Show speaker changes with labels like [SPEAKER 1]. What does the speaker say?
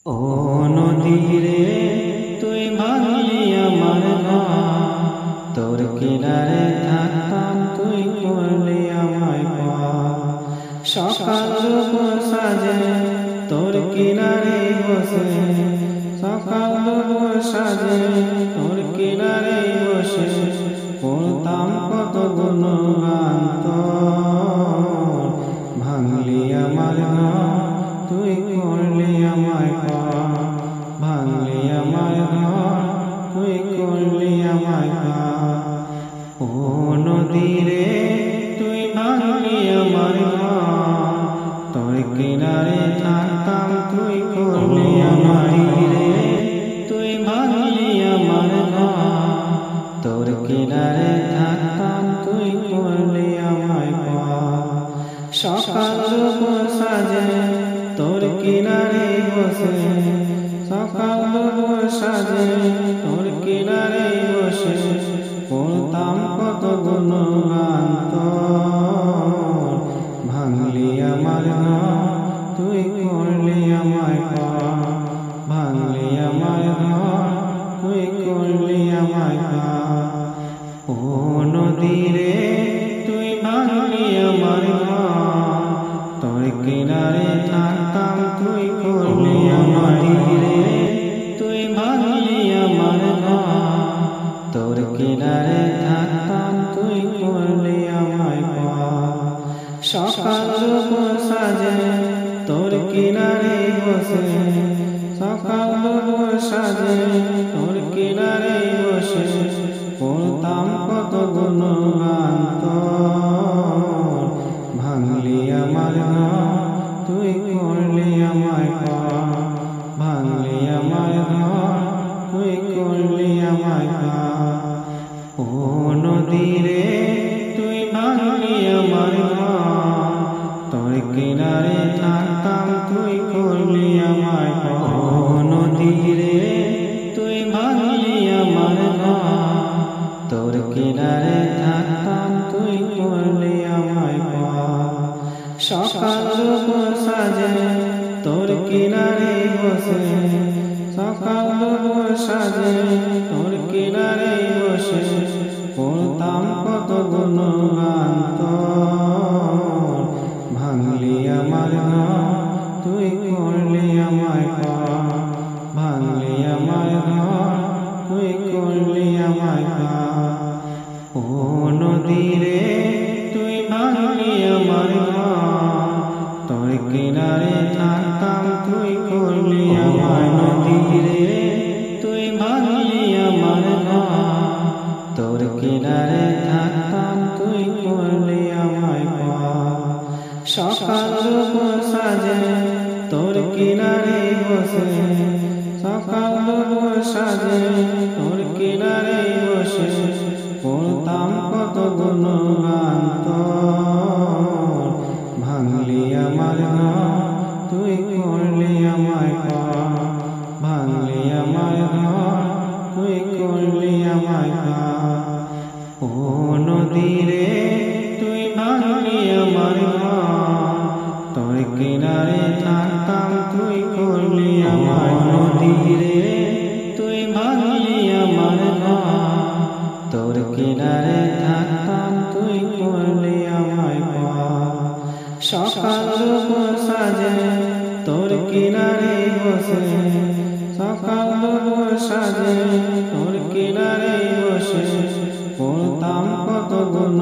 [SPEAKER 1] ও নদীরে তুই ভাঙলি আমার ঘর, তোর কিনারে থাকতাম তুই করলি আমায় পার। সকাল দুপুর সাজে তোর কিনারে বসে, সকাল দুপুর সাজে তোর কিনারে বসে পড়তাম কত গুণগান তোর। ভাঙলি আমার ঘর, তুই করলি আমায় পার। ভাঙলি আমার ঘর, তুই করলি আমায় পার। ও নদীরে তুই ভাঙলি আমার ঘর, তোর কিনারে থাকতাম তুই করলি আমায় রে। তুই ভাঙলি আমার ঘর, তোর কিনারে থাকতাম তুই করলি আমায় পার। সকাল দুপুর সাজে তোর কিনারে বসে, সকাল দুপুর সাজে তোর কিনারে বসে পড়তাম কত গুণগান তোর। ভাঙলি আমার ঘর, তুই করলি আমায় পার। ভাঙলি আমার ঘর, তুই করলি আমায় পার। ও নদীরে তুই ভাঙলি আমার ঘর, তোর কিনারে থাকতাম তুই করলি আমায় রে। তুই ভাঙলি আমার ঘর, তোর কিনারে থাকতাম তুই করলি আমায় পার। সকাল দুপুর সাজে তোর কিনারে বসে, সকাল দুপুর সাজে তোর কিনারে বসে পড়তাম কত গুণগান তোর। ভাঙলি আমার ঘর, তুই করলি আমায় পার। ভাঙলি আমার ঘর, তুই করলি আমায় পার। ও নদীরে তুই ভাঙলি আমার ঘর, তোর কিনারে থাকতাম তুই করলি আমায় পার। ও নদীরে তুই ভাঙলি আমার ঘর, তোর কিনারে থাকতাম তুই করলি আমায় পার। সকাল দুপুর সাজে তোর কিনারে বসে, সকাল দুপুর সাজে তোর কিনারে বসে পড়তাম কত গুণগান তোর। ভাঙলি আমার ঘর, তুই করলি আমায় পার। ভাঙলি আমার ঘর, তুই করলি আমায় পার। ও নদীরে তুই ভাঙলি আমার ঘর, তোর কিনারে থাকতাম তুই করলি আমায়। নদীরে তুই ভাঙলি আমার ঘর, তোর কিনারে থাকতাম তুই করলি আমায় পার। সকাল দুপুর সাজে তোর কিনারে বসে, সকাল দুপুর সাজে তোর কিনারে বসে পড়তাম কত গুণগান তোর। ভাঙলি আমার ঘর, তুই করলি আমায় পার। ভাঙলি আমার ঘর, তুই করলি আমায় পার। ও নদীরে তুই ভাঙলি আমার ঘর, তোর কিনারে থাকতাম তুই করলি আমায়। নদীরে তুই ভাঙলি আমার ঘর, তোর কিনারে থাকতাম তুই করলি আমায় পার। সকাল দুপুর সাজে তোর কিনারে বসে, সকাল দুপুর সাজে তোর কিনারে বসে পড়তাম কত গুণ